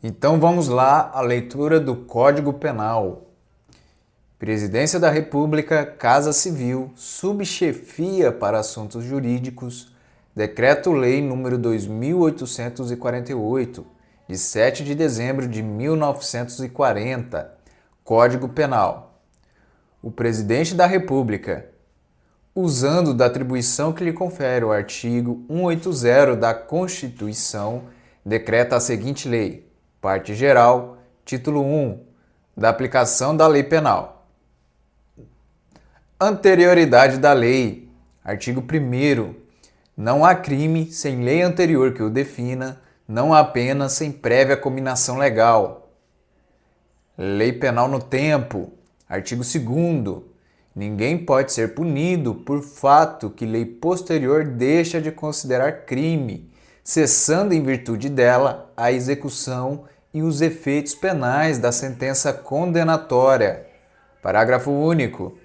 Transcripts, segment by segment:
Então vamos lá à leitura do Código Penal. Presidência da República, Casa Civil, Subchefia para Assuntos Jurídicos, Decreto-Lei nº 2848, de 7 de dezembro de 1940, Código Penal. O Presidente da República, usando da atribuição que lhe confere o artigo 180 da Constituição, decreta a seguinte lei: Parte Geral, Título 1, da aplicação da Lei Penal. Anterioridade da lei. Artigo 1º. Não há crime sem lei anterior que o defina, não há pena sem prévia cominação legal. Lei penal no tempo. Artigo 2º. Ninguém pode ser punido por fato que lei posterior deixa de considerar crime, cessando em virtude dela a execução e os efeitos penais da sentença condenatória. Parágrafo único.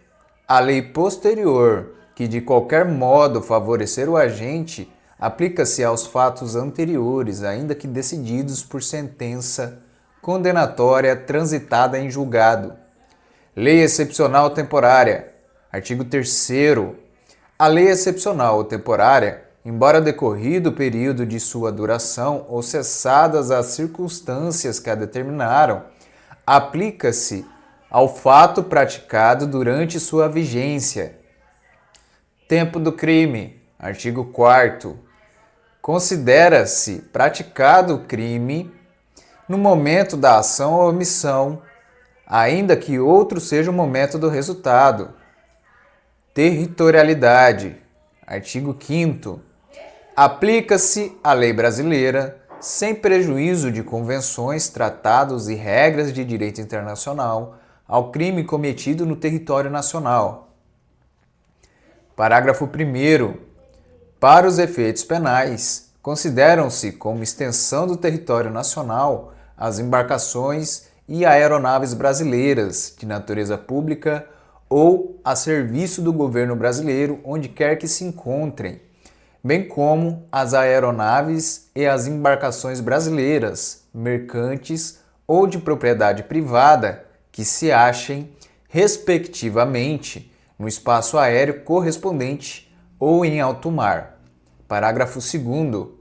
A lei posterior, que de qualquer modo favorecer o agente, aplica-se aos fatos anteriores, ainda que decididos por sentença condenatória transitada em julgado. Lei excepcional temporária. Artigo 3º. A lei excepcional ou temporária, embora decorrido o período de sua duração ou cessadas as circunstâncias que a determinaram, aplica-se ao fato praticado durante sua vigência. Tempo do crime. Artigo 4º. Considera-se praticado o crime no momento da ação ou omissão, ainda que outro seja o momento do resultado. Territorialidade. Artigo 5º. Aplica-se a lei brasileira sem prejuízo de convenções, tratados e regras de direito internacional ao crime cometido no território nacional. Parágrafo 1º. Para os efeitos penais, consideram-se como extensão do território nacional as embarcações e aeronaves brasileiras de natureza pública ou a serviço do governo brasileiro onde quer que se encontrem, bem como as aeronaves e as embarcações brasileiras, mercantes ou de propriedade privada que se achem, respectivamente, no espaço aéreo correspondente ou em alto mar. Parágrafo 2º.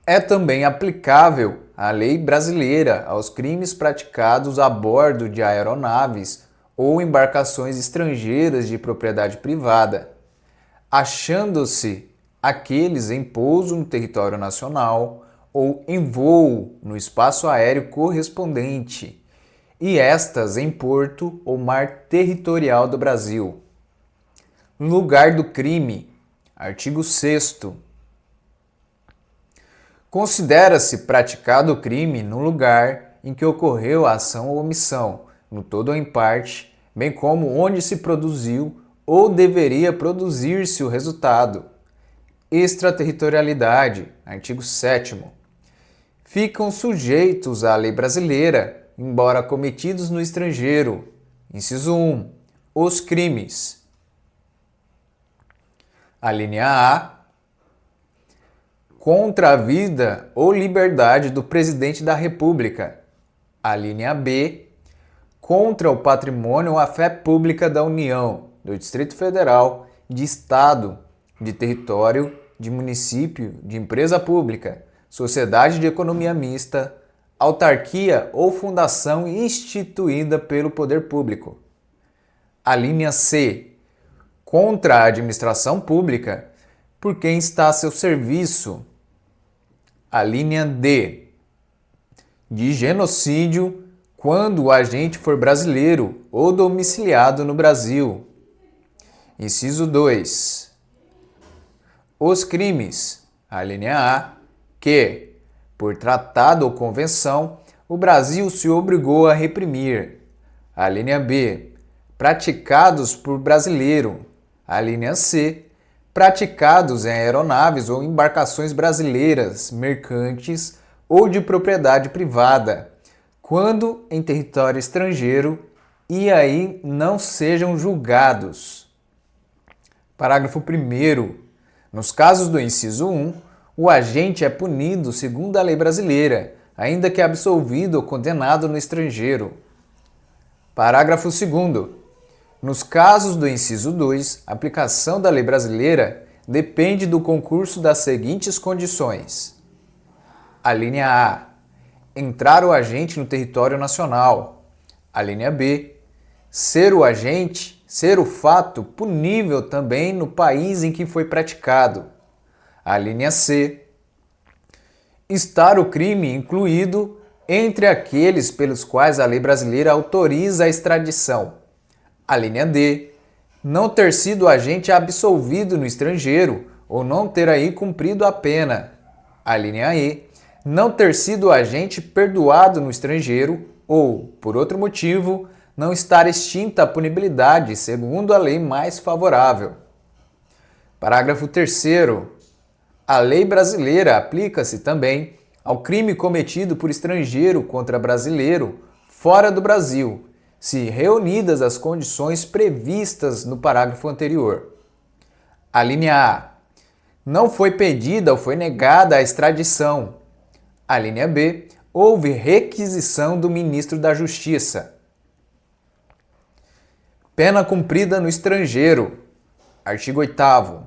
É também aplicável a lei brasileira aos crimes praticados a bordo de aeronaves ou embarcações estrangeiras de propriedade privada, achando-se aqueles em pouso no território nacional ou em voo no espaço aéreo correspondente, e estas em porto ou mar territorial do Brasil. Lugar do crime. Artigo 6º. Considera-se praticado o crime no lugar em que ocorreu a ação ou omissão, no todo ou em parte, bem como onde se produziu ou deveria produzir-se o resultado. Extraterritorialidade. Artigo 7º. Ficam sujeitos à lei brasileira, embora cometidos no estrangeiro. Inciso 1. Os crimes. A linha A. Contra a vida ou liberdade do Presidente da República. A linha B. Contra o patrimônio ou a fé pública da União, do Distrito Federal, de Estado, de território, de município, de empresa pública, sociedade de economia mista, autarquia ou fundação instituída pelo poder público. A linha C. Contra a administração pública, por quem está a seu serviço. A linha D. De genocídio, quando o agente for brasileiro ou domiciliado no Brasil. Inciso 2. Os crimes. A linha A. Que, por tratado ou convenção, o Brasil se obrigou a reprimir. A linha B. Praticados por brasileiro. A linha C. Praticados em aeronaves ou embarcações brasileiras, mercantes ou de propriedade privada, quando em território estrangeiro e aí não sejam julgados. Parágrafo 1º. Nos casos do inciso 1, o agente é punido segundo a lei brasileira, ainda que absolvido ou condenado no estrangeiro. Parágrafo 2º. Nos casos do inciso 2, a aplicação da lei brasileira depende do concurso das seguintes condições. A linha A. Entrar o agente no território nacional. A linha B. Ser o fato punível também no país em que foi praticado. A linha C. Estar o crime incluído entre aqueles pelos quais a lei brasileira autoriza a extradição. A linha D. Não ter sido agente absolvido no estrangeiro ou não ter aí cumprido a pena. A linha E. Não ter sido agente perdoado no estrangeiro ou, por outro motivo, não estar extinta a punibilidade segundo a lei mais favorável. Parágrafo 3º. A lei brasileira aplica-se também ao crime cometido por estrangeiro contra brasileiro fora do Brasil, se reunidas as condições previstas no parágrafo anterior. A linha A. Não foi pedida ou foi negada a extradição. A linha B. Houve requisição do ministro da Justiça. Pena cumprida no estrangeiro. Artigo 8º.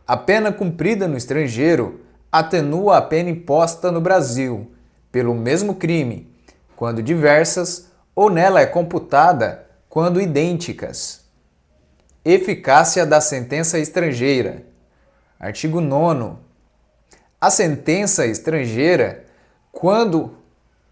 A pena cumprida no estrangeiro atenua a pena imposta no Brasil pelo mesmo crime, quando diversas, ou nela é computada quando idênticas. Eficácia da sentença estrangeira. Artigo 9º. A sentença estrangeira, quando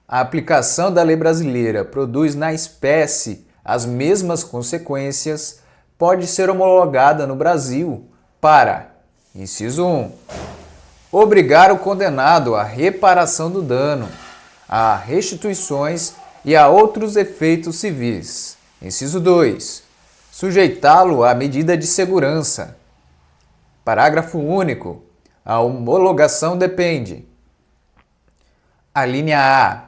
a aplicação da lei brasileira produz na espécie as mesmas consequências, pode ser homologada no Brasil para: inciso 1. Obrigar o condenado à reparação do dano, a restituições e a outros efeitos civis. Inciso 2. Sujeitá-lo à medida de segurança. Parágrafo único. A homologação depende. A linha A.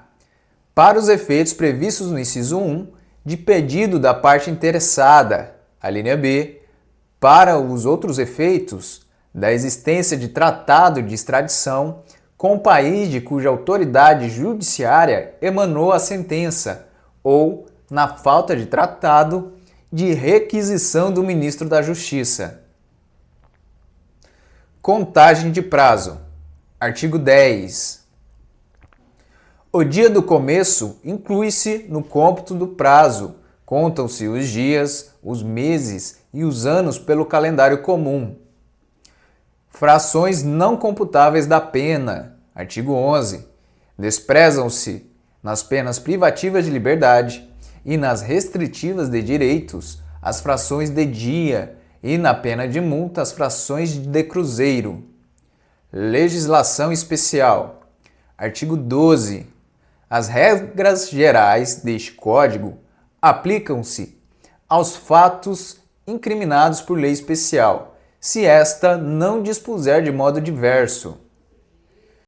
Para os efeitos previstos no inciso 1, de pedido da parte interessada. A linha B. Para os outros efeitos, da existência de tratado de extradição com o país de cuja autoridade judiciária emanou a sentença, ou, na falta de tratado, de requisição do ministro da Justiça. Contagem de prazo. Artigo 10. O dia do começo inclui-se no cômputo do prazo. Contam-se os dias, os meses e os anos pelo calendário comum. Frações não computáveis da pena. Artigo 11. Desprezam-se, nas penas privativas de liberdade e nas restritivas de direitos, as frações de dia e, na pena de multa, as frações de cruzeiro. Legislação especial. Artigo 12. As regras gerais deste Código aplicam-se aos fatos incriminados por lei especial, se esta não dispuser de modo diverso.